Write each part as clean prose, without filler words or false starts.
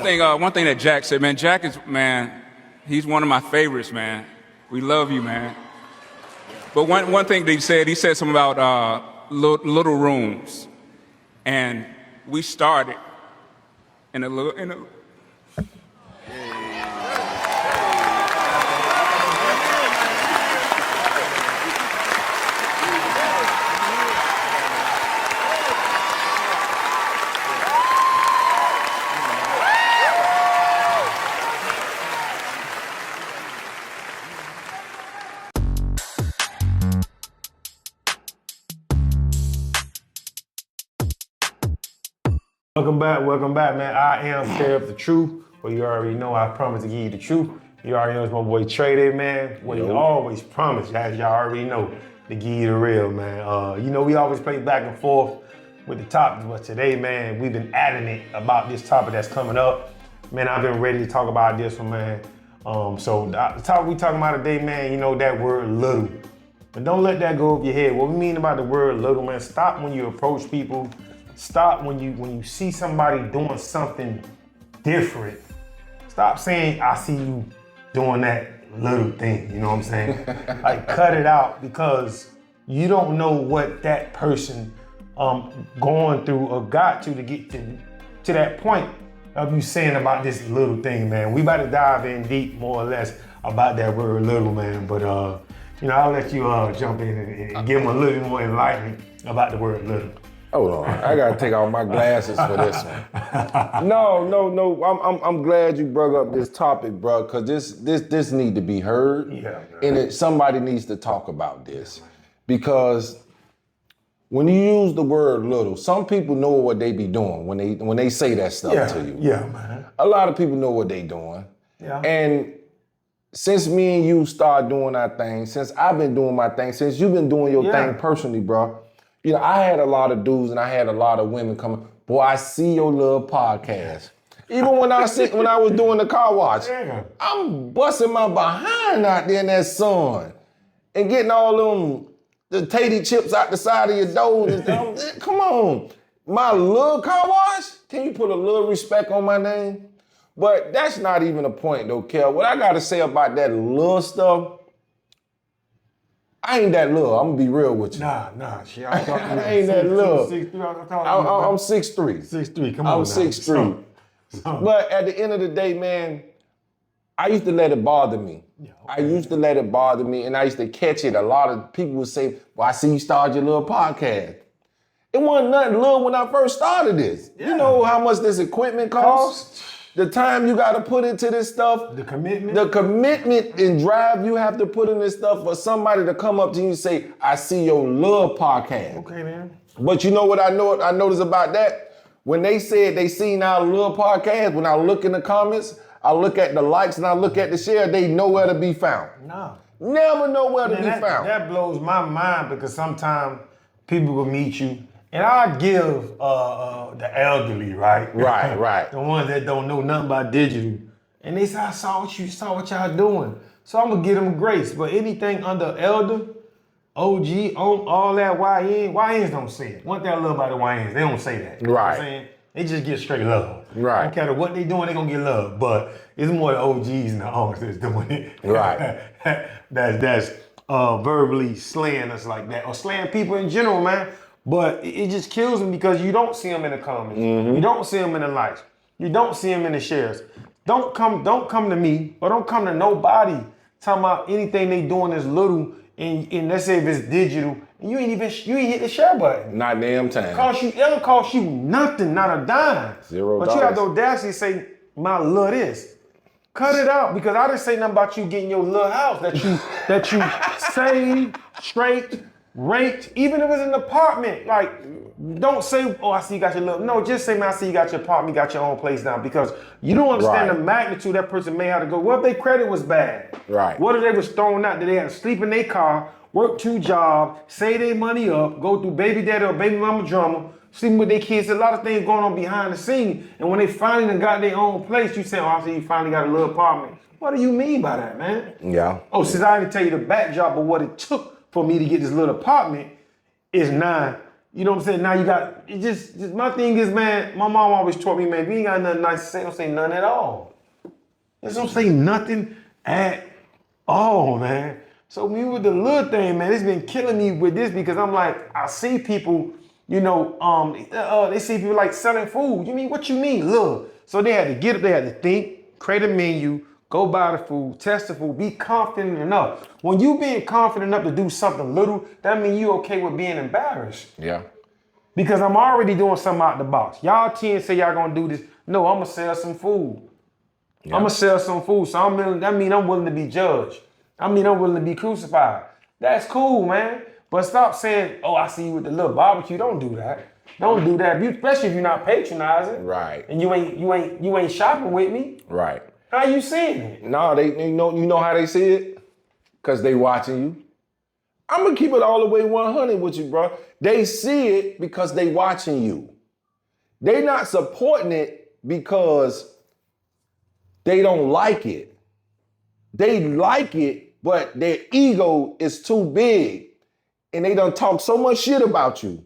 one thing that Jack said, man, Jack is, man, he's one of my favorites, man. We love you, man. But one thing that he said something about little rooms. And we started in a little. Welcome back, man. I am Sheriff the Truth. Well, you already know I promise to give you the truth. You already know it's my boy Trey, man. What he always promised, as y'all already know, to give you the real, man. You know, we always play back and forth with the topics, but today, man, we've been adamant about this topic that's coming up. Man, I've been ready to talk about this one, man. So the topic we talking about today, man, you know that word little. But don't let that go over your head. What we mean about the word little, man, stop when you approach people. Stop when you see somebody doing something different. Stop saying, I see you doing that little thing, you know what I'm saying? Like, cut it out, because you don't know what that person going through or got to get to that point of you saying about this little thing, man. We about to dive in deep, more or less, about that word little, man. But, you know, I'll let you jump in and give them a little more enlightenment about the word little. Hold on, I gotta take off my glasses for this one. No. I'm glad you brought up this topic, bro, because this need to be heard. Yeah. And somebody needs to talk about this, because when you use the word little, some people know what they be doing when they say that stuff to you. Yeah, man. A lot of people know what they doing. Yeah. And since me and you started doing our thing, since I've been doing my thing, since you've been doing your thing personally, bro. You know, I had a lot of dudes and I had a lot of women coming, boy, I see your little podcast. Even when I was doing the car wash, I'm busting my behind out there in that sun and getting all them the tatty chips out the side of your nose. Come on, my little car wash? Can you put a little respect on my name? But that's not even a point though, Kel. What I gotta say about that little stuff, I ain't that little. I'm gonna be real with you. Nah. Shit, I ain't that little. 6'3", I'm 6'3". 6'3", come on. I'm 6'3". But at the end of the day, man, I used to let it bother me. Yeah, okay. I used to let it bother me, and I used to catch it. A lot of people would say, well, I see you started your little podcast. It wasn't nothing little when I first started this. Yeah. You know how much this equipment costs? The time you got to put into this stuff. The commitment. The commitment and drive you have to put in this stuff for somebody to come up to you and say, I see your little podcast. Okay, man. But you know what I noticed about that? When they said they seen our little podcast, when I look in the comments, I look at the likes and I look at the share, they nowhere to be found. No. Never nowhere to be found. That blows my mind, because sometimes people will meet you. And I give the elderly, right? Right. The ones that don't know nothing about digital. And they say, I saw what y'all doing. So I'm gonna give them grace. But anything under elder, OG, all that YNs don't say it. One thing I love about the YNs, they don't say that. You know what I'm saying? They just get straight love. Right. Don't care what they doing, they gonna get love. But it's more the OGs and the Unks that's doing it. Right. that's verbally slaying us like that. Or slaying people in general, man. But it just kills me, because you don't see them in the comments. Mm-hmm. You don't see them in the likes. You don't see them in the shares. Don't come to me, or don't come to nobody talking about anything they doing is little, and let's say if it's digital, and you ain't hit the share button. Not damn time. It don't cost you nothing, not a dime. $0. But you have the audacity to say, my little this. Cut it out, because I didn't say nothing about you getting your little house that you saved, straight, rent, even if it's an apartment. Like, don't say, oh, I see you got your little. No, just say, man, I see you got your apartment, you got your own place now, because you don't understand the magnitude that person may have to go. What if their credit was bad? Right. What if they was thrown out, that they had to sleep in their car, work 2 jobs, save their money up, go through baby daddy or baby mama drama, sleeping with their kids, a lot of things going on behind the scene. And when they finally done got their own place, you say, oh, I see you finally got a little apartment. What do you mean by that, man? Yeah. Oh, since I didn't tell you the backdrop of what it took for me to get this little apartment is now You know what I'm saying? Now you got, it just my thing is, man, my mom always taught me, man, if you ain't got nothing nice to say, don't say nothing at all. Just don't say nothing at all, man. So me with the little thing, man, it's been killing me with this because I'm like, I see people, you know, they see people like selling food. You mean, what you mean, little? So they had to get up, they had to think, create a menu, go buy the food, test the food, be confident enough. When you being confident enough to do something little, that means you okay with being embarrassed. Yeah. Because I'm already doing something out the box. Y'all 10 say y'all gonna do this. No, I'm gonna sell some food. Yeah. I'm gonna sell some food. So that means I'm willing to be judged. I mean, I'm willing to be crucified. That's cool, man. But stop saying, oh, I see you with the little barbecue. Don't do that. Don't do that. Especially if you're not patronizing. Right. And you ain't shopping with me. Right. How you seeing it? No, you know how they see it? Because they watching you. I'm going to keep it all the way 100 with you, bro. They see it because they watching you. They not supporting it because they don't like it. They like it, but their ego is too big. And they done talk so much shit about you.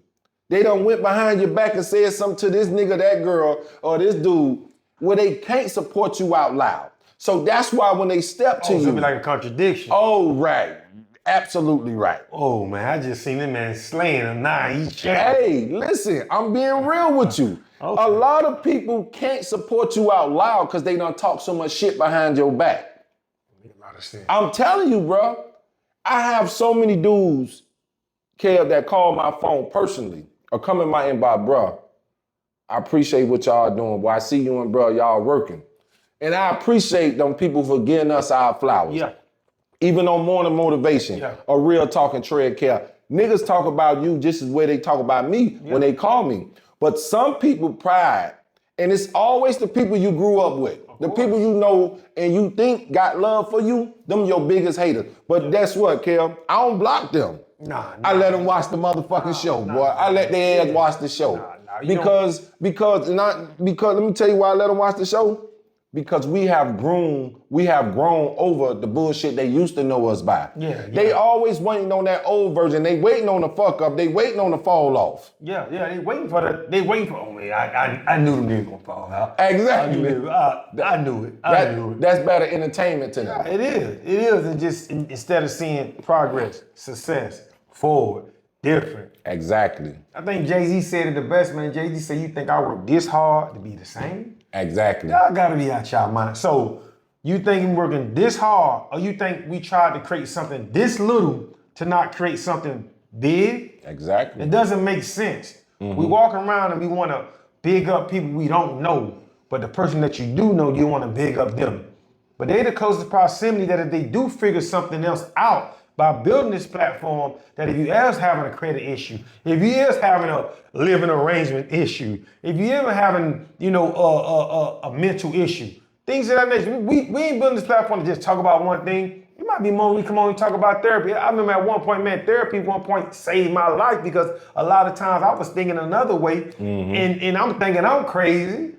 They done went behind your back and said something to this nigga, that girl, or this dude, where they can't support you out loud. So that's why when they step to So you. it be like a contradiction. Oh, right. Absolutely right. Oh, man, I just seen that man slaying a 9 each. Hey, listen, I'm being real with you. Okay. A lot of people can't support you out loud because they done talk so much shit behind your back. Make a lot of sense. I'm telling you, bro. I have so many dudes, Kev, that call my phone personally or come in my inbox, bro. I appreciate what y'all doing. Boy, I see you and bro, y'all working. And I appreciate them people for giving us our flowers. Yeah. Even on Morning Motivation, Yeah. or Real Talk and Tread Care. Niggas talk about you just as way they talk about me when they call me. But some people pride, and it's always the people you grew up with. The people you know and you think got love for you, them your biggest haters. But guess what, Kel? I don't block them. Nah. I let them watch the motherfucking show, boy. I let their ass watch the show. Because let me tell you why I let them watch the show. Because we have grown over the bullshit they used to know us by. Yeah. They always waiting on that old version. They waiting on the fuck up. They waiting on the fall off. Yeah, they waiting for oh man, I knew them niggas gonna fall out. Exactly. I knew it. That's better entertainment to them. It is. And just instead of seeing progress, success, forward, different. Exactly. I think Jay-Z said it the best, man. Jay-Z said, you think I work this hard to be the same? Exactly. Y'all gotta be out y'all mind. So you think I'm working this hard, or you think we tried to create something this little to not create something big? Exactly. It doesn't make sense. We walk around and we wanna big up people we don't know, but the person that you do know, you wanna big up them. But they the closest proximity that if they do figure something else out by building this platform, that if you is having a credit issue, if you is having a living arrangement issue, if you ever having, a mental issue, things of that nature. We ain't building this platform to just talk about one thing. It might be more we come on and talk about therapy. I remember at one point, man, therapy saved my life because a lot of times I was thinking another way and I'm thinking I'm crazy.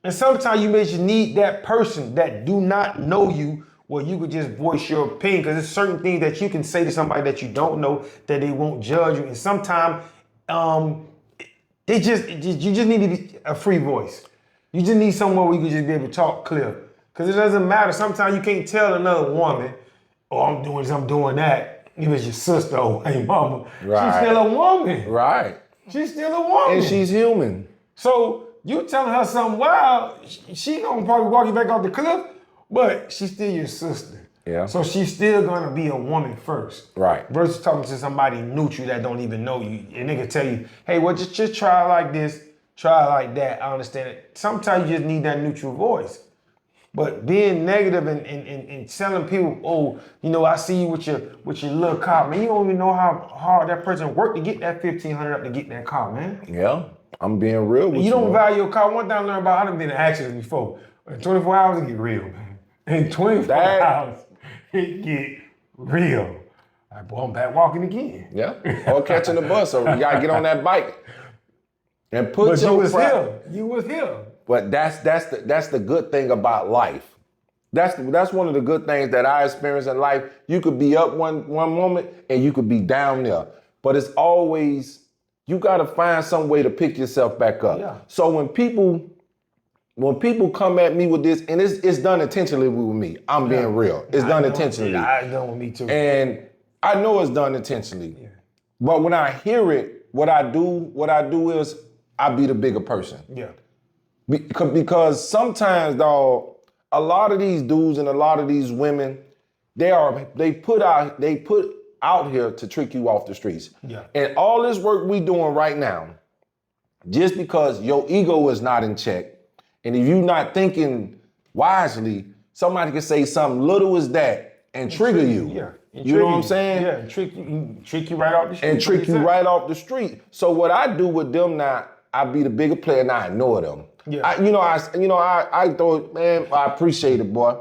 And sometimes you may just need that person that do not know you where you could just voice your opinion, because there's certain things that you can say to somebody that you don't know that they won't judge you. And sometimes you just need to be a free voice. You just need somewhere where you can just be able to talk clear. Because it doesn't matter. Sometimes you can't tell another woman, oh, I'm doing this, I'm doing that. If it's your sister, oh, hey, mama. Right. She's still a woman. Right. She's still a woman. And she's human. So you telling her something wild, she gonna probably walk you back off the cliff, but she's still your sister. Yeah. So she's still gonna be a woman first. Right. Versus talking to somebody neutral that don't even know you. And they can tell you, hey, well, just try like this, try like that. I understand it. Sometimes you just need that neutral voice. But being negative and telling people, oh, I see you with your little car, man. You don't even know how hard that person worked to get that $1,500 up to get that car, man. Yeah. I'm being real with you. You don't man. value your car. One thing I learned about, I done been in accidents before. In 24 hours, it get real, man. In 24 hours, it get real. Like, boy, I'm back walking again. Yeah. Or catching the bus, or you gotta get on that bike and put But your you was pride. here. You was here. But that's the good thing about life. That's one of the good things that I experience in life. You could be up one moment and you could be down there. But it's always you gotta find some way to pick yourself back up. Yeah. So when people come at me with this, and it's done intentionally with me, I'm being real. It's done intentionally. It's done with me too. And I know it's done intentionally. Yeah. But when I hear it, what I do is I be the bigger person. Yeah. Because sometimes, dog, a lot of these dudes and a lot of these women, they put out here to trick you off the streets. Yeah. And all this work we doing right now, just because your ego is not in check, and if you're not thinking wisely, somebody can say something little as that and trigger you. Yeah. You know what I'm saying? Yeah, and trick you right off the street. And trick you right off the street. So what I do with them now, I be the bigger player and I ignore them. Yeah. I thought, man, I appreciate it, boy.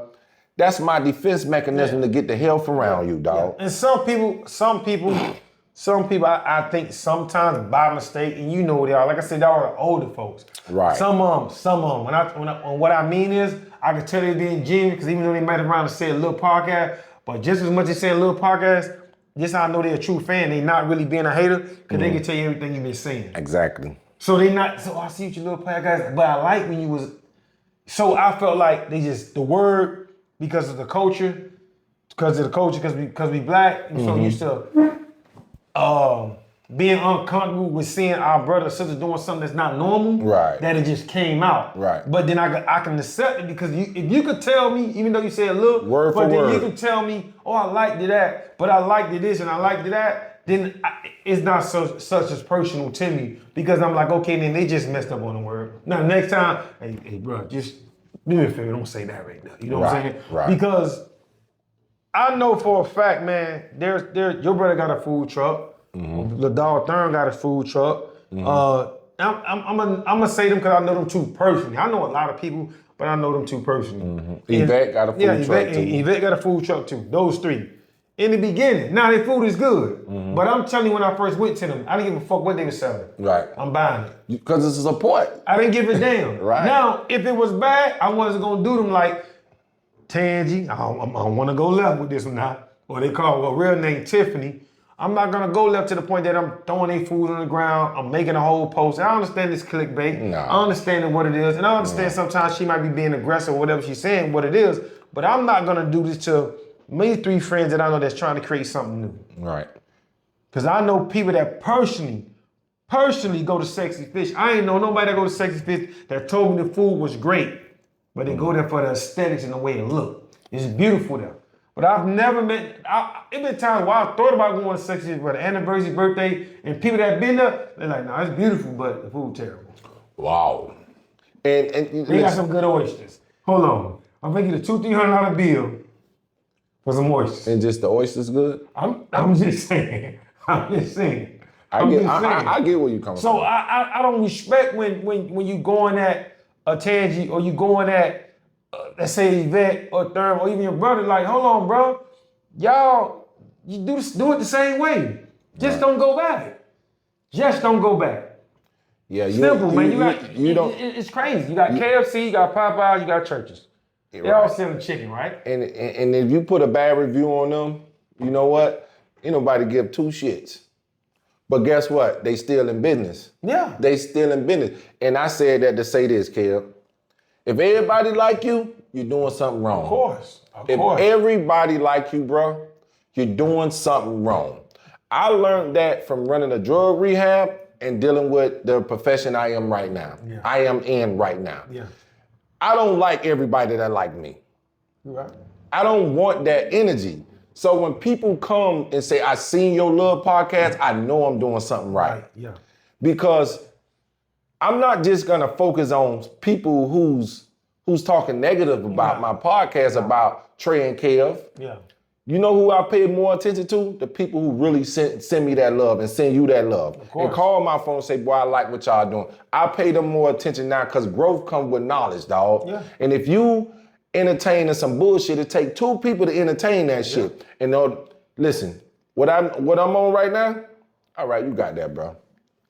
That's my defense mechanism to get the hell from around you, dog. And some people, I think sometimes by mistake, and you know what they are. Like I said, they are the older folks. Right. Some of them. What I mean is, I can tell they're being genuine because even though they might have around to say a little podcast, but just as much as saying a little podcast, this how I know they're a true fan. They not really being a hater because they can tell you everything you've been saying. Exactly. So I see what your little podcast, but I like when you was. So I felt like the word because of the culture, because we black, and so used to being uncomfortable with seeing our brother or sister doing something that's not normal. Right. That it just came out. Right. But then I can accept it because if you could tell me, even though you say a little, word for but then word, you can tell me, oh, I liked it that, but I liked it this and I liked it that. Then it's not such as personal to me because I'm like, okay, then they just messed up on the word. Now next time, hey bro, just do me a favor, don't say that right now. You know what I'm saying? Right. Because I know for a fact, man, your brother got a food truck. The dog Thurn got a food truck. I'm gonna say them because I know them too personally. I know a lot of people, but I know them too personally. Yvette got a food truck too. Yvette got a food truck too. Those three. In the beginning, now their food is good. But I'm telling you, when I first went to them, I didn't give a fuck what they were selling. Right. I'm buying it. Because it's a support. I didn't give a damn. Right. Now, if it was bad, I wasn't gonna do them like Tangy. I don't want to go left with this one now. Or they call her real name Tiffany. I'm not gonna go left to the point that I'm throwing their food on the ground. I'm making a whole post. I understand this clickbait. No. I understand what it is, and I understand sometimes she might be being aggressive or whatever she's saying, what it is. But I'm not gonna do this to me 3 friends that I know that's trying to create something new. Right. Because I know people that personally go to Sexy Fish. I ain't know nobody that go to Sexy Fish that told me the food was great, but they go there for the aesthetics and the way it look. It's beautiful there. But I've never met, it been times where I thought about going to Sexy Fish for the anniversary, birthday, and people that been there, they're like, no, it's beautiful, but the food terrible. Wow. And they got some good oysters. Hold on. I'm making a $200-$300 bill for some oysters. And just the oysters good? I'm just saying. I get where you coming from. So I don't respect when you going at a Tangy or you going at let's say Yvette or Thurman or even your brother. Like, hold on, bro, y'all, you do it the same way. Just don't go back. Just don't go back. Yeah, simple, man. It's crazy. You got KFC, you got Popeyes, you got churches. They all selling chicken, right? And if you put a bad review on them, you know what? Ain't nobody give 2 shits. But guess what? They still in business. Yeah. They still in business. And I said that to say this, Kev. If everybody like you, you're doing something wrong. Of course. If everybody like you, bro, you're doing something wrong. I learned that from running a drug rehab and dealing with the profession I am right now. Yeah. I am in right now. Yeah. I don't like everybody that like me. Right. I don't want that energy. So when people come and say, I seen your little podcast, I know I'm doing something right. Yeah. Because I'm not just gonna focus on people who's talking negative about my podcast about Trey and Kev. Yeah. You know who I pay more attention to? The people who really send me that love and send you that love. And call my phone and say, boy, I like what y'all doing. I pay them more attention now because growth comes with knowledge, dog. Yeah. And if you entertaining some bullshit, it take 2 people to entertain that shit. And listen, what I'm on right now, all right, you got that, bro.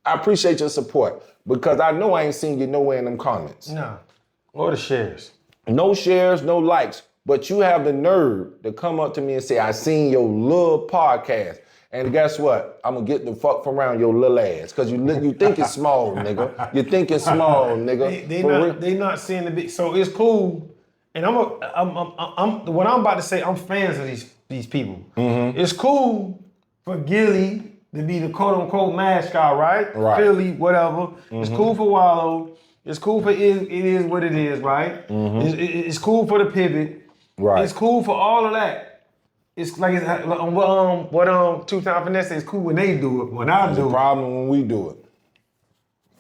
I appreciate your support because I know I ain't seen you nowhere in them comments. No. Or the shares. No shares, no likes. But you have the nerve to come up to me and say, I seen your little podcast. And guess what? I'm gonna get the fuck from around your little ass. Cause you think it's small, nigga. You think it's small, nigga. They not seeing the big. So it's cool. And I'm what I'm about to say, I'm fans of these people. It's cool for Gilly to be the quote unquote mascot, right? Right. Philly, whatever. It's cool for Wallow. It's cool for it is what it is, right? It's cool for the pivot. Right. It's cool for all of that. It's like what 2 Time Finesse says, it's cool when they do it. When I There's do a it, problem when we do it.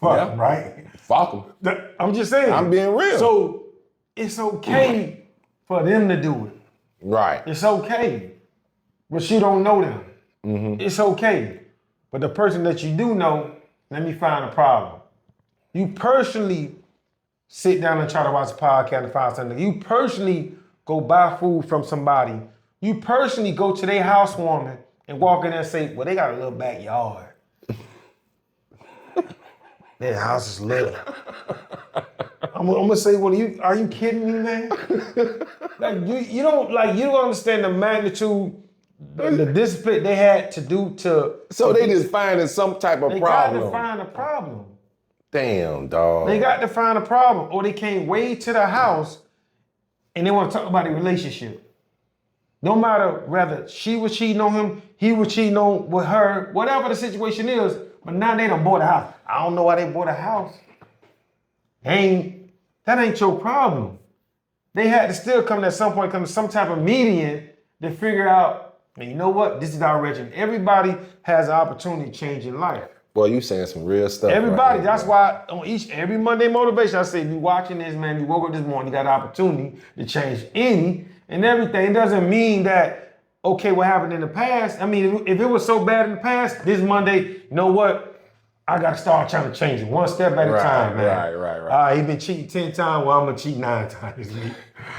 fuck, Yeah. right? Fuck them. I'm just saying. I'm being real. So it's okay for them to do it. Right. It's okay. But you don't know them. It's okay. But the person that you do know, let me find a problem. You personally sit down and try to watch a podcast and find something. You personally go buy food from somebody. You personally go to their housewarming and walk in there and say, well, they got a little backyard. Their house is little. I'm gonna say, well, are you kidding me, man? Like you don't understand the magnitude, the discipline they had to do to. So they just finding some type of They problem. got to find a problem. Damn, dog. They got to find a problem, or they came way to the house, and they want to talk about the relationship. No matter whether she was cheating on him, he was cheating on with her, whatever the situation is. But now they done bought a house. I don't know why they bought a house. That ain't your problem. They had to still come at some point, come to some type of median to figure out, and you know what? This is our regimen. Everybody has an opportunity to change in life. Boy, you saying some real stuff. Everybody, right that's why on every Monday motivation, I say, if you watching this, man, you woke up this morning, you got an opportunity to change any and everything. It doesn't mean that, okay, what happened in the past. I mean, if it was so bad in the past, this Monday, you know what? I got to start trying to change it one step at a time, man. Right. He been cheating 10 times, well, I'm going to cheat 9 times this week.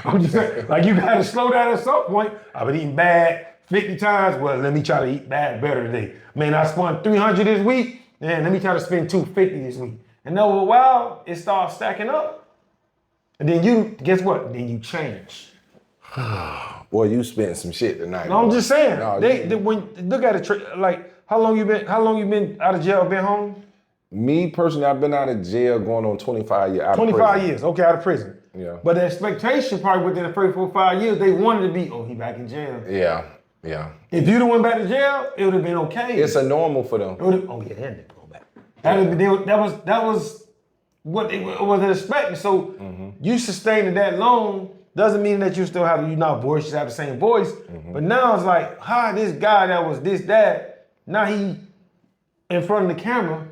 I'm just saying, like, you got to slow down at some point. I've been eating bad 50 times. Well, let me try to eat bad better today. Man, I spent 300 this week. Man, let me try to spend 250 this week. And over a while, it starts stacking up. And then guess what? Then you change. Boy, you spent some shit tonight. No, I'm just saying. No, when look at it, like, how long you been out of jail, been home? Me personally, I've been out of jail going on 25 years. 25 years, okay, out of prison. Yeah. But the expectation probably within the first 4 or 5 years, they wanted to be, he back in jail. Yeah. If you'd have went back to jail, it would have been okay. It's a normal for them. They're never going back. That was what they was expecting. So you sustained it that long doesn't mean that you still have, you're not voice, you have the same voice. But now it's like, this guy that was this, that, now he in front of the camera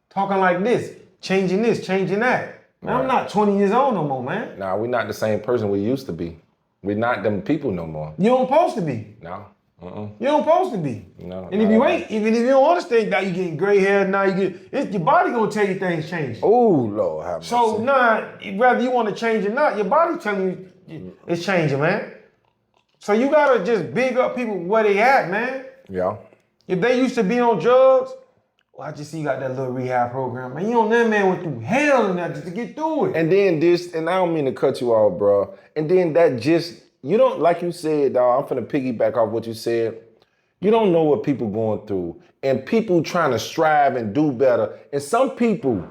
talking like this, changing that. Man, I'm not 20 years old no more, man. Nah, we're not the same person we used to be. We're not them people no more. You don't supposed to be. No. You don't supposed to be. No. And if you ain't, even if you don't understand, now you getting gray hair, now your body gonna tell you things change. Oh, Lord, have mercy. So whether you want to change or not, your body telling you it's changing, man. So you gotta just big up people where they at, man. Yeah. If they used to be on drugs, I just see you got that little rehab program, man. You know that man went through hell and that just to get through it. And then and I don't mean to cut you off, bro. And then that you don't, like you said, dog, I'm finna piggyback off what you said. You don't know what people going through. And people trying to strive and do better. And some people,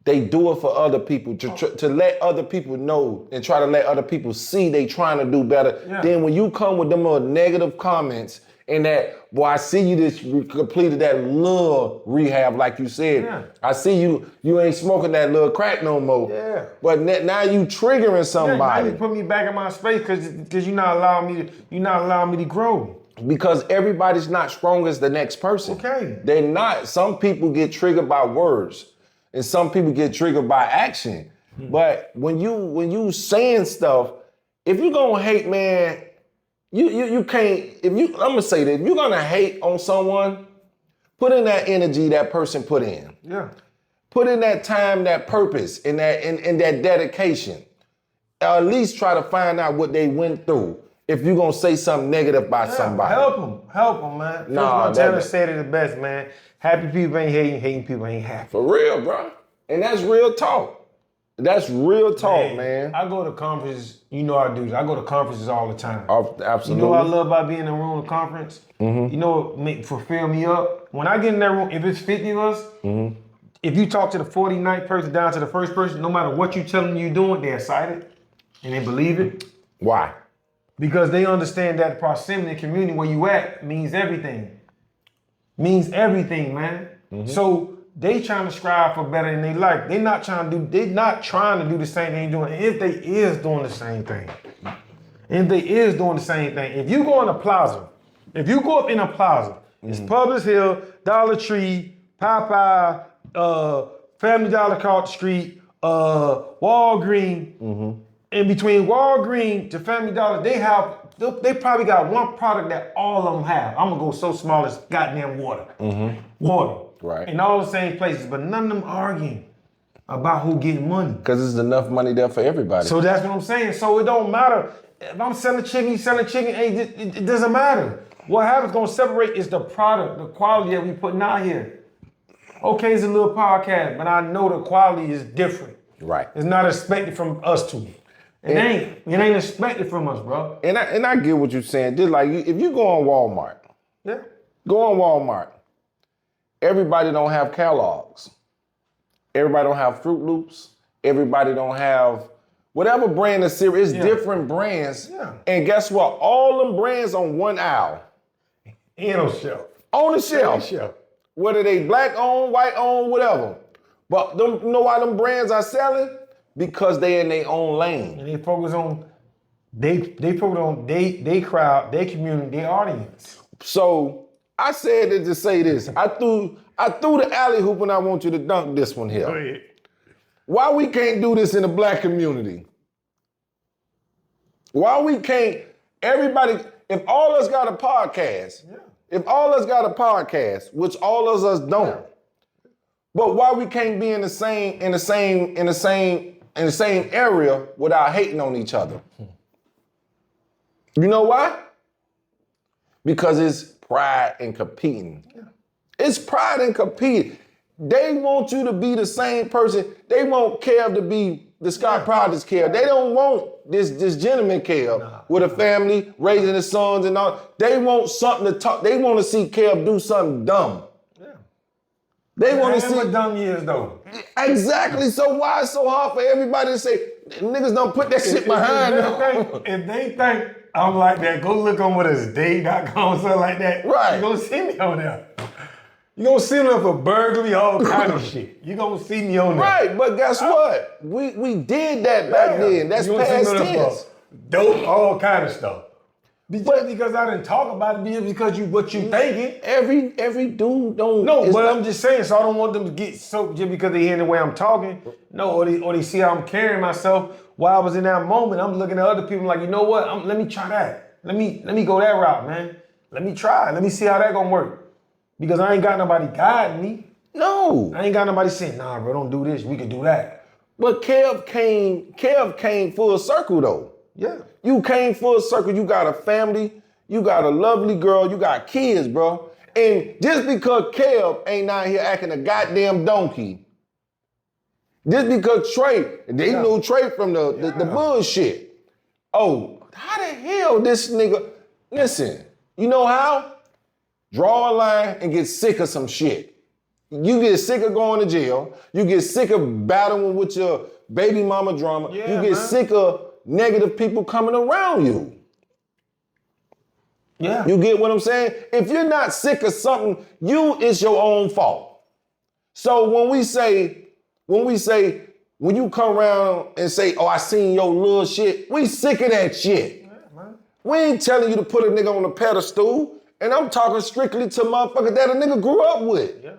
they do it for other people to let other people know and try to let other people see they trying to do better. Yeah. Then when you come with them little negative comments and that, boy, I see you just completed that little rehab, like you said. Yeah. I see you ain't smoking that little crack no more. Yeah. But now you triggering somebody. Yeah, now you put me back in my space because you're not allowing me to grow. Because everybody's not strong as the next person. Okay. They're not. Some people get triggered by words, and some people get triggered by action. But when you saying stuff, if you gonna hate, man, you can't. I'm gonna say that if you're gonna hate on someone, put in that energy that person put in. Yeah. Put in that time, that purpose, and that dedication. Or at least try to find out what they went through. If you're gonna say something negative about somebody. Help them, man. Montana said it the best, man. Happy people ain't hating people ain't happy. For real, bro. And that's real talk. That's real talk, man. I go to conferences, you know I do. I go to conferences all the time. Absolutely. You know what I love about being in a room at a conference? You know what fulfill me up? When I get in that room, if it's 50 of us, if you talk to the 49th person down to the first person, no matter what you tell them you're doing, they're excited and they believe it. Why? Because they understand that proximity and community where you at means everything. Means everything, man. So they trying to strive for better in their life. They're not trying to do the same thing doing. If they is doing the same thing. If you go in a plaza, if you go up in a plaza, it's Publix Hill, Dollar Tree, Popeye, Family Dollar across the street, Walgreens. In between Walgreens to Family Dollar, they probably got one product that all of them have. I'm gonna go so small as goddamn water. Water. Right. In all the same places, but none of them arguing about who getting money. Because there's enough money there for everybody. So that's what I'm saying. So it don't matter. If I'm selling chicken, you selling chicken, it doesn't matter. What happens gonna separate is the product, the quality that we putting out here. Okay, it's a little podcast, but I know the quality is different. Right. It's not expected from us two. It ain't expected from us, bro. And I get what you're saying. Just like if you go on Walmart, go on Walmart. Everybody don't have Kellogg's. Everybody don't have Fruit Loops. Everybody don't have whatever brand of cereal. It's different brands. Yeah. And guess what? All them brands on one aisle. And on the shelf. On the shelf. Whether they black owned, white owned, whatever. But you know why them brands are selling? Because they in their own lane. And they focus on they focus on they crowd, their community, their audience. So I said it to say this. I threw the alley hoop and I want you to dunk this one here. Go ahead. Why we can't do this in the black community? Why we can't, everybody, if all of us got a podcast, which all of us don't, but why we can't be in the same area without hating on each other? You know why? Because it's pride and competing. It's pride and competing. They want you to be the same person. They want Kev to be the Scott Prodigy's Kev. They don't want this gentleman Kev with a family, raising his sons and all. They want something to talk. They want to see Kev do something dumb. They want to see what dumb years though. Exactly. So why it's so hard for everybody to say niggas don't put that shit behind them? If they think I'm like that, go look on what is day.com, something like that. Right. You gonna see me on there. You gonna see me for burglary, all kind of shit. You gonna see me on there. Right, but guess what? We did that back then. That's past tense. Dope, all kind of stuff. But because I didn't talk about it, because what you thinking. Every dude don't. No, but I'm just saying, so I don't want them to get soaked just because they hear the way I'm talking. No, or they see how I'm carrying myself. While I was in that moment, I'm looking at other people like, you know what? Let me try that. Let me go that route, man. Let me try. Let me see how that gonna work. Because I ain't got nobody guiding me. No. I ain't got nobody saying, nah, bro, don't do this. We can do that. But Kev came full circle though. Yeah. You came full circle. You got a family. You got a lovely girl. You got kids, bro. And just because Kev ain't out here acting a goddamn donkey, just because Trey, they knew Trey from the bullshit. Oh, how the hell this nigga, listen, you know how? Draw a line and get sick of some shit. You get sick of going to jail. You get sick of battling with your baby mama drama. Yeah, you get sick of negative people coming around you. Yeah. You get what I'm saying? If you're not sick of something, it's your own fault. So when you come around and say, oh, I seen your little shit, we sick of that shit. Yeah, man. We ain't telling you to put a nigga on a pedestal. And I'm talking strictly to motherfuckers that a nigga grew up with. Yeah.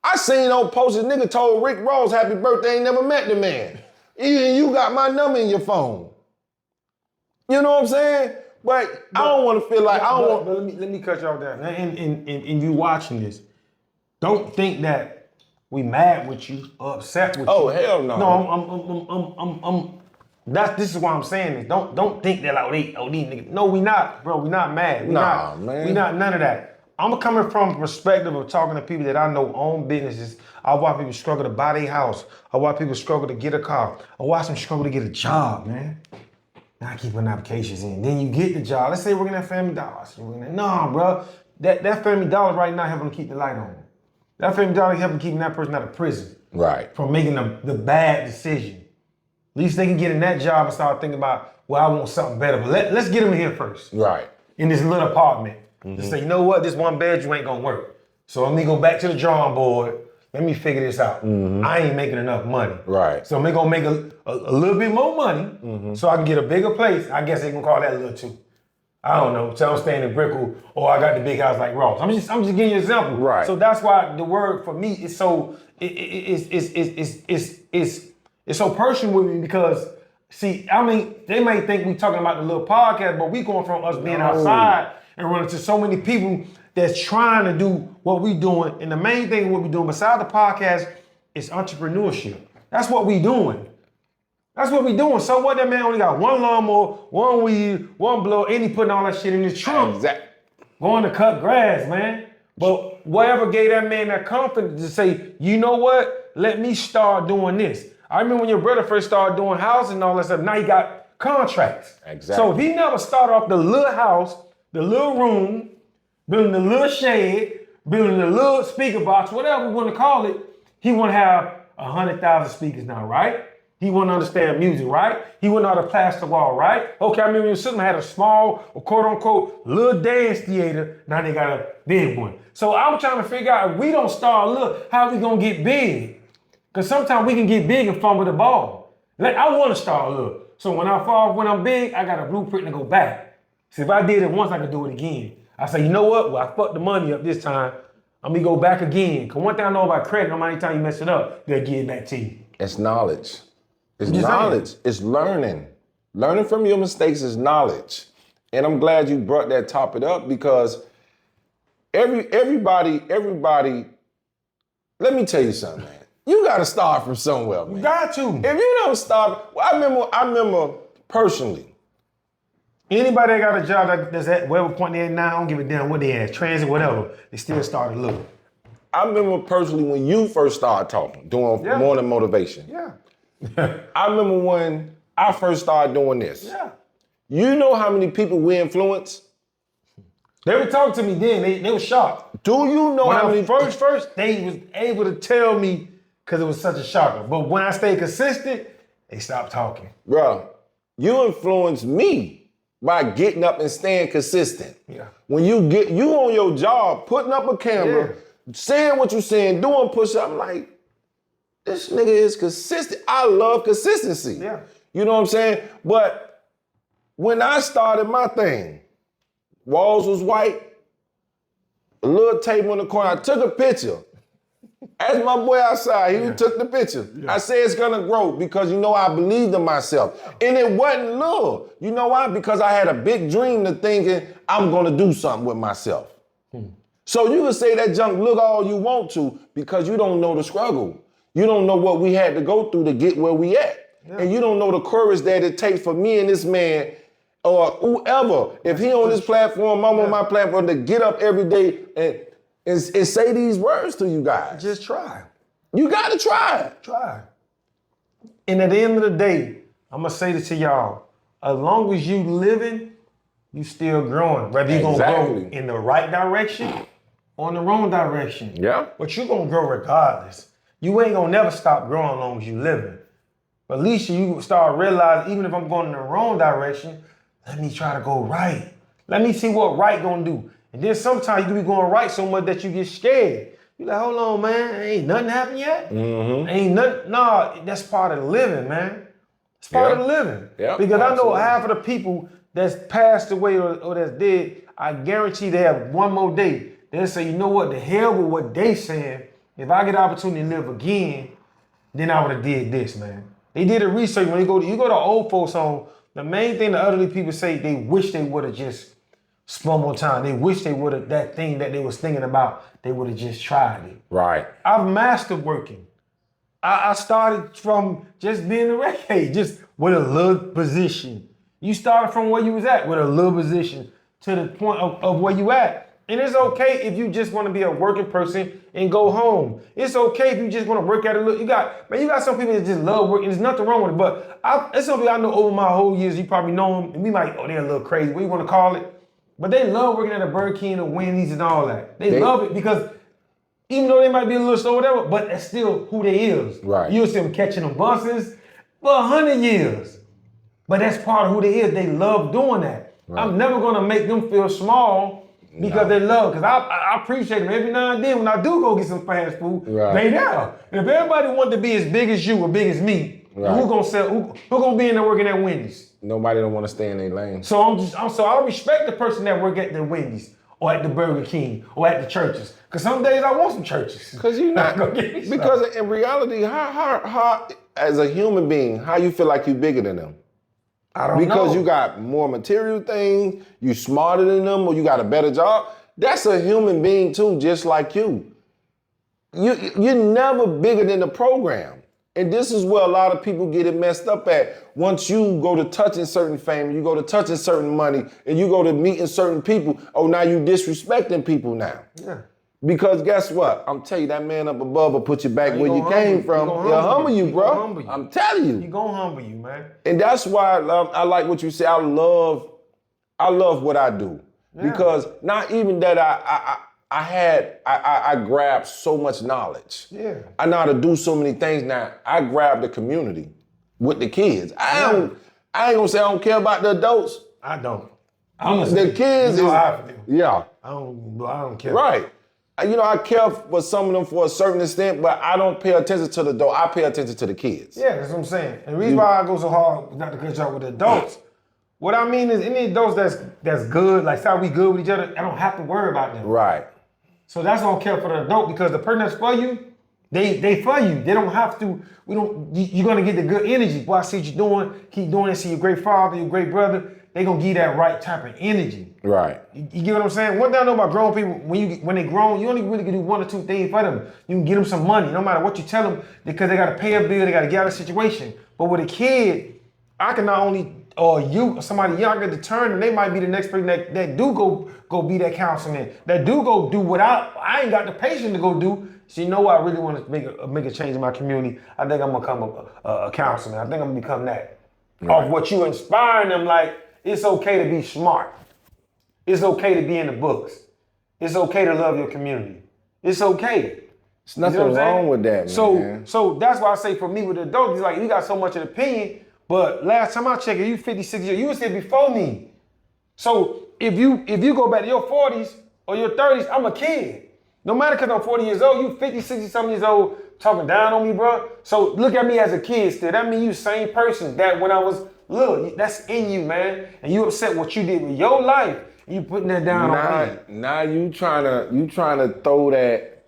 I seen on posters, nigga told Rick Ross happy birthday, ain't never met the man. Even you got my number in your phone. You know what I'm saying? But I don't want to feel like But let me cut y'all down. And you watching this, don't think that we mad with you or upset with you. Oh hell no. No, this is why I'm saying this. Don't think that like these niggas. No, we not, bro. We not mad. We not none of that. I'm coming from a perspective of talking to people that I know own businesses. I watch people struggle to buy their house. I watch people struggle to get a car. I watch them struggle to get a job, man. Not keeping applications in. Then you get the job. Let's say we're gonna have Family Dollar. No, bro. That Family Dollar right now helping them keep the light on. That Family Dollar helping keeping that person out of prison. Right. From making the bad decision. At least they can get in that job and start thinking about, well, I want something better. But let's get them in here first. Right. In this little apartment. To say, you know what, this one bedroom ain't gonna work. So let me go back to the drawing board. Let me figure this out. I ain't making enough money. Right. So I'm gonna make a little bit more money so I can get a bigger place. I guess they can call that a little too. I don't know. So I'm staying in Brickell or I got the big house like Ross. I'm just giving you an example. Right. So that's why the word for me is so it's so personal with me because see, I mean, they may think we talking about the little podcast, but we going from us being outside and running to so many people that's trying to do what we doing. And the main thing what we doing besides the podcast is entrepreneurship. That's what we doing. That's what we doing. So what, that man only got one lawnmower, one weed, one blower, and he putting all that shit in his trunk. Exactly. Going to cut grass, man. But whatever gave that man that confidence to say, you know what? Let me start doing this. I remember when your brother first started doing housing and all that stuff, now he got contracts. Exactly. So if he never started off the little house, the little room, building the little shed, building the little speaker box, whatever we want to call it, he want to have 100,000 speakers now, right? He want to understand music, right? He want to know how to plaster wall, right? Okay, I remember your system had a small, or quote unquote, little dance theater. Now they got a big one. So I'm trying to figure out if we don't start little, how we gonna get big? Because sometimes we can get big and fumble the ball. Like, I want to start little. So when I'm big, I got a blueprint to go back. See, if I did it once, I could do it again. I say, you know what? Well, I fucked the money up this time. I'm gonna go back again. Because one thing I know about credit, no matter how many times you mess it up, they'll give it back to you. It's knowledge. It's knowledge. It's learning. Learning from your mistakes is knowledge. And I'm glad you brought that topic up because everybody, let me tell you something, man. You gotta start from somewhere, man. You got to. If you don't start, I remember personally. Anybody that got a job that's at whatever point they're at now, I don't give a damn what they at, transit, whatever, they still started little. I remember personally when you first started talking, doing morning motivation. Yeah. I remember when I first started doing this. Yeah. You know how many people we influence? They were talking to me then, they were shocked. Do you know how many first they was able to tell me because it was such a shocker. But when I stayed consistent, they stopped talking. Bro, you influenced me by getting up and staying consistent. Yeah. When you on your job, putting up a camera, saying what you're saying, doing push-up, I'm like, this nigga is consistent. I love consistency. Yeah. You know what I'm saying? But when I started my thing, walls was white, a little table in the corner, I took a picture. Asked my boy outside, he took the picture. I said it's gonna grow because I believed in myself. And it wasn't little. You know why? Because I had a big dream to thinking I'm gonna do something with myself. So you can say that junk look all you want to because you don't know the struggle. You don't know what we had to go through to get where we at. Yeah. And you don't know the courage that it takes for me and this man or whoever. If he on this platform, I'm on my platform, to get up every day and say these words to you guys. Just try. You gotta try. Try. And at the end of the day, I'm gonna say this to y'all. As long as you living, you still growing. Whether you're gonna grow in the right direction or in the wrong direction. Yeah. But you're gonna grow regardless. You ain't gonna never stop growing as long as you living. But at least you start realizing, even if I'm going in the wrong direction, let me try to go right. Let me see what right gonna do. And then sometimes you can be going right so much that you get scared. You like, hold on, man, ain't nothing happened yet? Ain't nothing, nah, that's part of the living, man. It's part of the living. Because I know half of the people that's passed away or that's dead, I guarantee they have one more day. They'll say, you know what, the hell with what they saying. If I get the opportunity to live again, then I would have did this, man. They did a research when you go to old folks home, the main thing the elderly people say, they wish they would have just spun more time. They wish they would have, that thing that they was thinking about, they would have just tried it. Right. I've mastered working. I started from just being a reggae, just with a little position. You started from where you was at with a little position to the point of where you at. And it's okay if you just want to be a working person and go home. It's okay if you just want to work at a little. You got some people that just love working. There's nothing wrong with it. But it's something I know over my whole years. You probably know them, and we might, they're a little crazy. What do you want to call it? But they love working at a Burger King and Wendy's and all that. They love it because even though they might be a little slow, whatever, but that's still who they is. Right. You'll see them catching them buses for 100 years. But that's part of who they is. They love doing that. Right. I'm never gonna make them feel small because they love. Because I appreciate them every now and then when I do go get some fast food. Right. They there. If everybody wanted to be as big as you or big as me, right. who gonna be in there working at Wendy's? Nobody don't want to stay in their lane. So I respect the person that work at the Wendy's or at the Burger King or at the churches. Because some days I want some churches. Because you're not gonna get me because in reality, how as a human being, how you feel like you bigger than them? I don't know. Because you got more material things, you smarter than them, or you got a better job. That's a human being too, just like you. You're never bigger than the program. And this is where a lot of people get it messed up at. Once you go to touching certain fame, you go to touching certain money, and you go to meeting certain people, oh, now you disrespecting people now. Yeah. Because guess what? I'm telling you, that man up above will put you back where you came from. He'll humble you, bro. I'm telling you. He gonna humble you, man. And that's why I like what you say. I love what I do. Yeah. Because not even that I grabbed so much knowledge. Yeah. I know how to do so many things now. I grab the community with the kids. I ain't gonna say I don't care about the adults. I don't. The kids is, yeah. I don't care. Right. I care for some of them for a certain extent, but I don't pay attention to the adult. I pay attention to the kids. Yeah, that's what I'm saying. And the reason why I go so hard not to cut you out with the adults, what I mean is any adults that's good, like how we good with each other, I don't have to worry about them. Right. So that's why I don't care for the adult because the person that's for you, they for you. They don't have to, you're gonna get the good energy. Boy, I see what you're doing, keep doing it, see your great father, your great brother. They gonna give you that right type of energy. Right. You get what I'm saying? One thing I know about grown people, when they grown, you only really can do one or two things for them. You can get them some money, no matter what you tell them, because they gotta pay a bill, they gotta get out of the situation. But with a kid, I can not only, or you, or somebody younger determine, they might be the next person that do go be that councilman, that do go do what I ain't got the patience to go do. So you know what, I really want to make a change in my community. I think I'm gonna become a councilman. I think I'm gonna become that. Right. Of what you inspiring them, like, it's okay to be smart. It's okay to be in the books. It's okay to love your community. It's okay. There's nothing wrong with that, man. So that's why I say for me with the adults, it's like you got so much of an opinion, but last time I checked, you 56 years, you was here before me. So if you go back to your 40s or your 30s, I'm a kid. No matter because I'm 40 years old, you 50, 60 something years old talking down on me, bro. So look at me as a kid still. That means you the same person that when I was little. That's in you, man. And you upset what you did with your life. You putting that down on me. Now you trying to throw that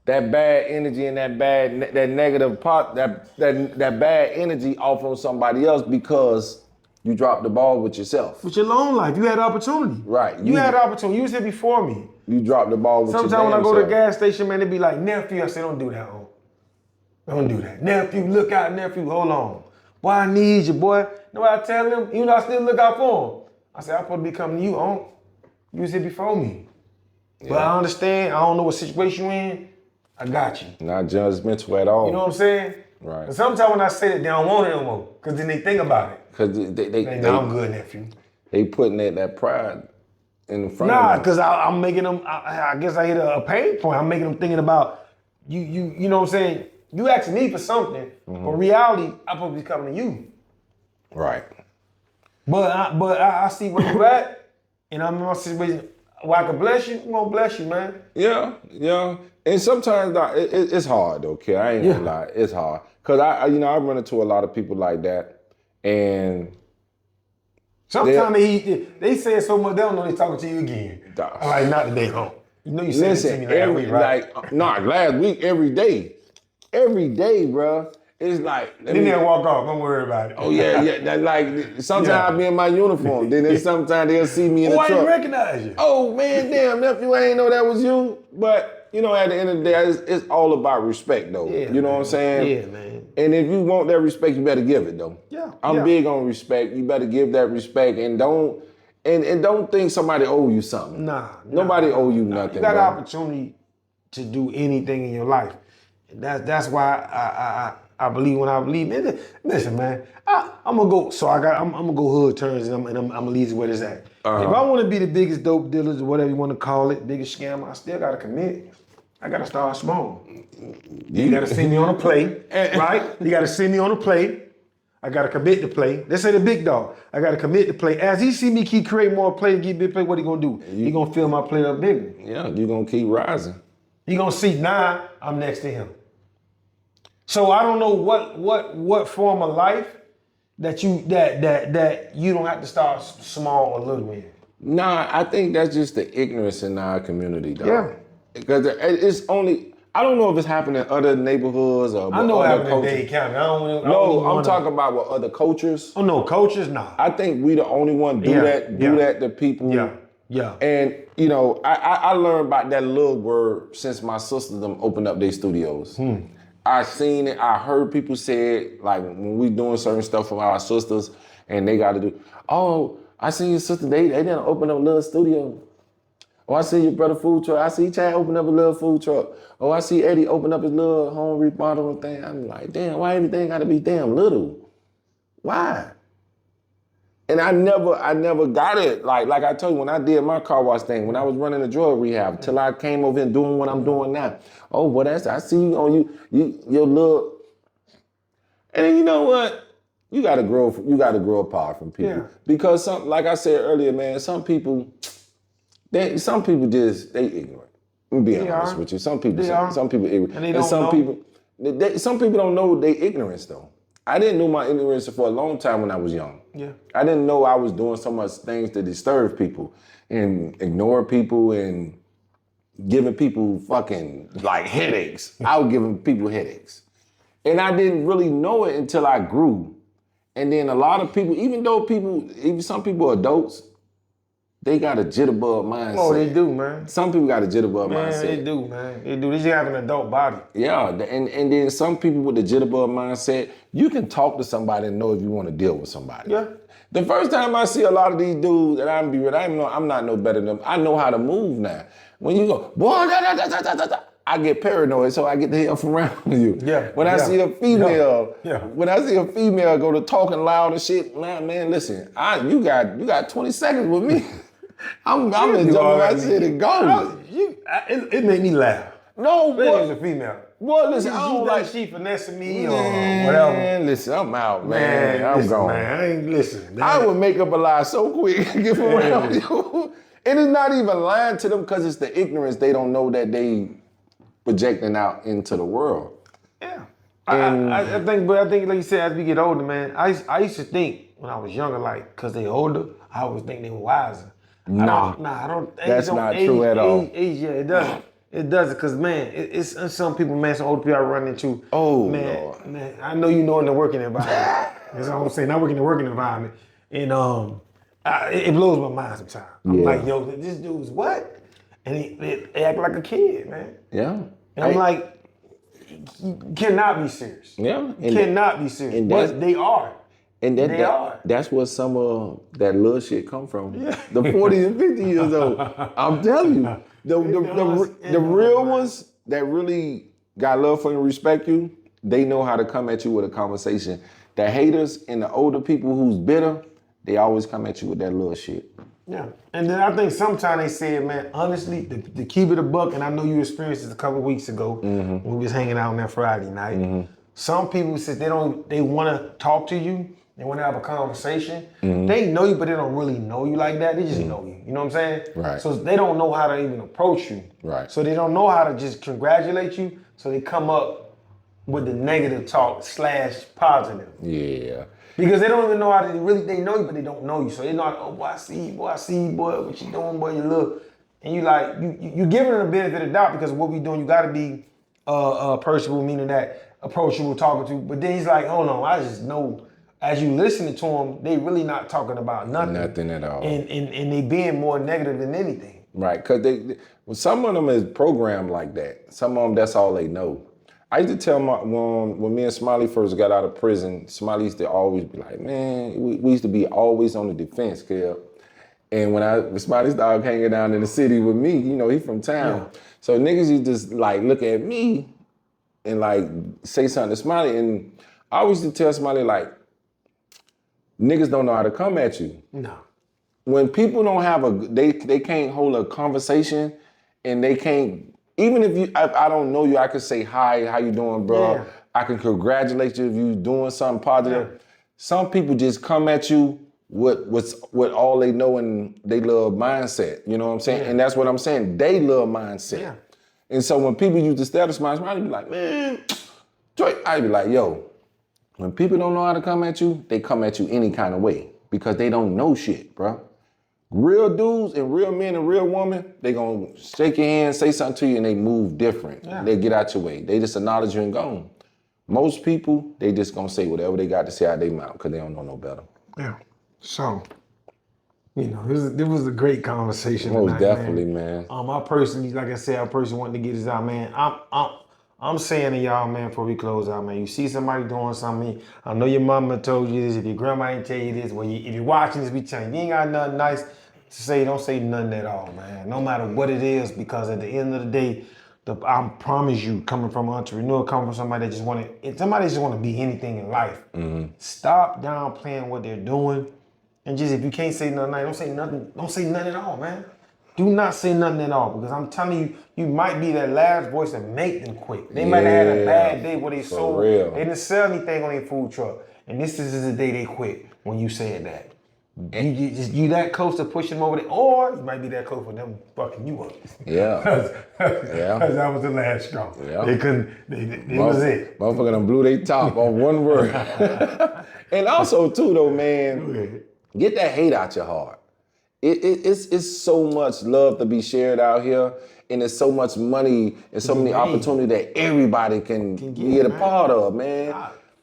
bad energy and that negative part, that bad energy off on somebody else because you dropped the ball with yourself. With your own life. You had the opportunity. Right. You had the opportunity. You was here before me. You dropped the ball with yourself. Sometimes when I go to the gas station, man, they be like, nephew. I say, don't do that, homie. Don't do that. Nephew, look out, nephew. Hold on. Boy, I need you, boy. You know what I tell them? Even though I still look out for them. I said, I'm supposed to be coming to you, homie. You was here before me. Yeah. But I understand. I don't know what situation you in. I got you. Not judgmental at all. You know what I'm saying? Right. And sometimes when I say that, they don't want it no more. Because then they think about it. Because they I'm good, nephew. They putting that pride in front of them. Nah, because I'm making them, I guess I hit a pain point. I'm making them thinking about, you know what I'm saying? You asking me for something, but reality, I'm supposed to be coming to you. Right. But I see where you're at, and I'm in my situation where I can bless you. I'm gonna bless you, man. Yeah. And sometimes it's hard though, kid. I ain't gonna lie, it's hard. Cause I run into a lot of people like that, and sometimes they say it so much they don't know they talking to you again. I'm like, not today, home. You know you said it to me last week, right? Last week, every day. Every day, bro. It's like then they'll walk off. Don't worry about it. Oh yeah. That like sometimes I be in my uniform. Then sometimes they'll see me in the truck. Why you recognize you? Oh man, damn nephew, I ain't know that was you. But at the end of the day, it's all about respect, though. Yeah, you know what I'm saying? Yeah, man. And if you want that respect, you better give it, though. Yeah. I'm big on respect. You better give that respect, and don't. And don't think somebody owe you something. Nobody owe you nothing. You got bro. an opportunity to do anything in your life. That's why I believe when I believe. Listen, man, I'm gonna go. So I'm gonna go hood turns, and I'm gonna leave it where it's at. Uh-huh. If I want to be the biggest dope dealers or whatever you want to call it, biggest scammer, I still gotta commit. I gotta start small. You gotta send me on a play, right? You gotta send me on a play. I gotta commit to play. Let's say the big dog. I gotta commit to play. As he see me keep creating more play, get big play, what he gonna do? He gonna fill my play up bigger. Yeah, you gonna keep rising. He gonna see now I'm next to him. So I don't know what form of life that you don't have to start small or little in. Nah, I think that's just the ignorance in our community, dog. Yeah. Because it's only, I don't know if it's happening in other neighborhoods or I know it other happened in cultures. Dade County. I'm talking about with other cultures. Oh no, cultures, nah. I think we the only one do that to people. Yeah. And you know, I learned about that little word since my sisters them opened up their studios. I seen it, I heard people say it, like when we doing certain stuff for our sisters and they gotta do, oh, I seen your sister, they didn't open up a little studio. Oh, I see your brother food truck. I see Chad open up a little food truck. Oh, I see Eddie open up his little home remodeling thing. I'm like, damn, why everything gotta be damn little? Why? And I never got it. Like I told you, when I did my car wash thing, when I was running the drug rehab, till I came over and doing what I'm doing now. Oh, well, I see you on your little. And then you know what? You gotta grow apart from people. Yeah. Because like I said earlier, man, some people just ignorant. I'm be honest with you. Some people ignorant. And they don't know. Some people don't know their ignorance though. I didn't know my ignorance for a long time when I was young. Yeah. I didn't know I was doing so much things to disturb people and ignore people and giving people fucking like headaches. I was giving people headaches. And I didn't really know it until I grew. And then a lot of people, even some people are adults, they got a jitterbug mindset. Oh, they do, man. Some people got a jitterbug mindset. They do, man. They do. They just have an adult body. Yeah, and then some people with the jitterbug mindset, you can talk to somebody and know if you want to deal with somebody. Yeah. The first time I see a lot of these dudes, and I'm not no better than them. I know how to move now. When you go, boy, I get paranoid, so I get the hell from around you. Yeah. When I see a female, Yeah. when I see a female go to talking loud and shit, man, listen, you got 20 seconds with me. I'm enjoying my shit and go. It made me laugh. No, It was boy. a female. Boy, listen, I don't like. she finessing me or Man, whatever. listen, I'm out, man. I'm listen, gone. Man, I ain't listen. I would make up a lie so quick and get around you. And it's not even lying to them because it's the ignorance. They don't know that they projecting out into the world. Yeah. I think like you said, as we get older, man, I used to think when I was younger, like, because they older, I always think they were wiser. Nah. I don't. That's not true at all. Age, yeah, it doesn't. It doesn't, because, man, it's some people, man, some older people I run into. Oh, man, Lord. man, I know you know in the working environment. That's all I'm saying. I work in the working environment. And it blows my mind sometimes. I'm like, yo, this dude's what? And they act like a kid, man. Yeah. And I'm like, you cannot be serious. Yeah. You cannot be serious. But they are. And They are. that's where some of that little shit come from. The 40 and 50 years old. I'm telling you, the real ones that really got love for you and respect you, they know how to come at you with a conversation. The haters and the older people who's bitter, they always come at you with that little shit. Yeah. And then I think sometimes they say, man, honestly, to keep it a buck, and I know you experienced this a couple weeks ago when we was hanging out on that Friday night. Some people say they want to talk to you. They want to have a conversation. They know you, but they don't really know you like that. They just know you. You know what I'm saying? Right. So they don't know how to even approach you. Right. So they don't know how to just congratulate you. So they come up with the negative talk / positive. Yeah. Because they don't even know how to they know you, but they don't know you. So they know, oh, boy, I see you, boy, what you doing, boy, you look. And you like, you giving them the benefit of the doubt because of what we doing, you gotta be personable, meaning that approachable, talking to. But then he's like, hold on, I just know, as you listening to them, they really not talking about nothing. Nothing at all. And they being more negative than anything. Right, because some of them is programmed like that. Some of them, that's all they know. I used to tell when me and Smiley first got out of prison, Smiley used to always be like, man, we used to be always on the defense, kid. And when Smiley started hanging down in the city with me, you know, he from town. Yeah. So niggas used to just like look at me and like say something to Smiley. And I always used to tell Smiley like, niggas don't know how to come at you. No. When people don't have they can't hold a conversation and they can't, even if I don't know you, I could say, hi, how you doing, bro? Yeah. I can congratulate you if you doing something positive. Yeah. Some people just come at you with all they know and they love mindset. You know what I'm saying? Yeah. And that's what I'm saying. They love mindset. Yeah. And so when people use the status mindset, I'd be like, man, I'd be like, yo, when people don't know how to come at you, they come at you any kind of way because they don't know shit, bro. Real dudes and real men and real women, they gonna shake your hand, say something to you, and they move different. Yeah. They get out your way. They just acknowledge you and go. Most people, they just gonna say whatever they got to say out their mouth because they don't know no better. Yeah. So, you know, it was a great conversation. Most tonight, definitely, man. I personally, like I said, I personally wanted to get this out, man. I'm saying to y'all, man, before we close out, man, you see somebody doing something, I know your mama told you this, if your grandma didn't tell you this, well, if you're watching this, be telling you ain't got nothing nice to say, don't say nothing at all, man. No matter what it is, because at the end of the day, I promise you, coming from an entrepreneur, coming from somebody that just want to be anything in life, stop downplaying what they're doing. And just, if you can't say nothing, don't say nothing at all, man. Do not say nothing at all, because I'm telling you, you might be that last voice that make them quit. They might have had a bad day where they sold, they didn't sell anything on their food truck. And this is the day they quit when you said that. You that close to pushing them over there, or you might be that close for them fucking you up. Yeah. Because that was the last straw. Yeah. They couldn't, it was it. Motherfucker done blew their top on one word. And also too though, man, get that hate out your heart. It's so much love to be shared out here, and there's so much money and so many opportunities that everybody can get a part of, man.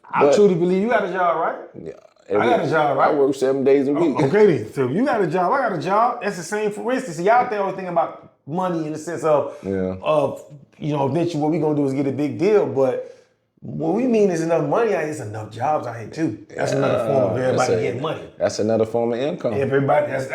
I truly believe you got a job, right? Yeah. I got a job, right? I work 7 days a week. Okay then. So you got a job, I got a job. That's the same for instance. Y'all out there always thinking about money in the sense of you know, eventually what we gonna do is get a big deal, but what we mean is enough money out here, it's enough jobs out here too. That's another form of everybody getting money. That's another form of income. Everybody, that's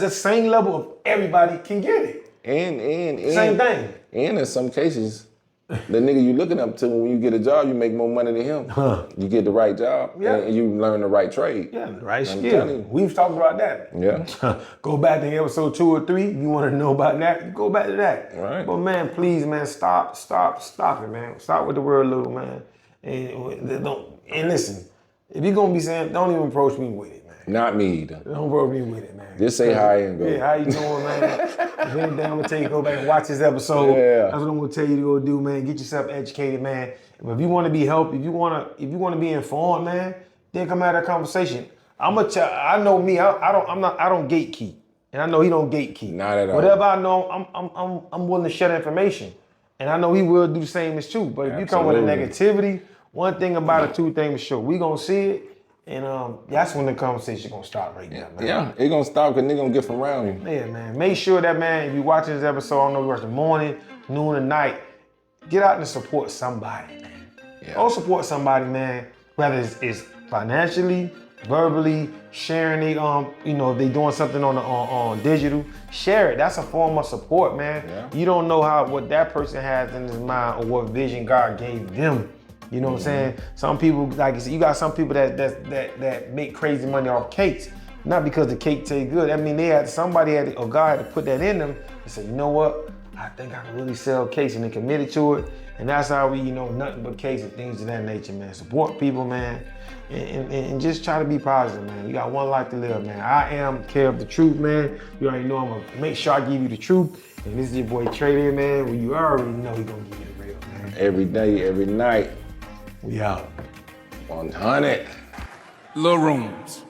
the same level of everybody can get it. And same thing. And in some cases, the nigga you looking up to, when you get a job, you make more money than him. You get the right job, and you learn the right trade. Yeah, the right skill. We've talked about that. Yeah. Go back to episode 2 or 3. If you want to know about that, you go back to that. Right. But man, please, man, stop it, man. Stop with the word little, man. And listen, if you're gonna be saying, don't even approach me with it, man. Not me either. Don't approach me with it, man. Just say hi and go. Yeah, how you doing, man? If anything, I'm gonna tell you, go back and watch this episode. Yeah. That's what I'm gonna tell you to go do, man. Get yourself educated, man. But if you want to be helped, if you want to be informed, man, then come out of that conversation. I know me. I don't gatekeep, and I know he don't gatekeep. Not at all. Whatever I know, I'm willing to share information. And I know he will do the same as too. But if you come with a negativity, one thing about it, two things for sure. We gonna see it, and that's when the conversation gonna start right now, man. Yeah, it gonna stop because nigga gonna get from around you. Yeah, man. Make sure that, man, if you watching this episode, I don't know if you watch the morning, noon, or night, get out and support somebody, man. Yeah. Go support somebody, man. Whether it's financially, verbally, sharing they you know, if they doing something on digital, share it. That's a form of support, man. Yeah. You don't know what that person has in his mind or what vision God gave them. You know what I'm saying? Some people, like you said, you got some people that make crazy money off cakes, not because the cake tastes good. I mean, or God had to put that in them and say, you know what? I think I can really sell cakes, and they committed to it. And that's how we, nothing but cakes and things of that nature, man. Support people, man. And just try to be positive, man. You got one life to live, man. I am Care of the Truth, man. You already know I'm going to make sure I give you the truth. And this is your boy Trey, man. Well, you already know he's going to give you the real, man. Every day, every night. We out. 100. Little rooms.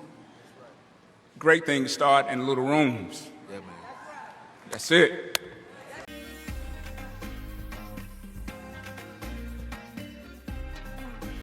Great things start in little rooms. Yeah, man. That's it.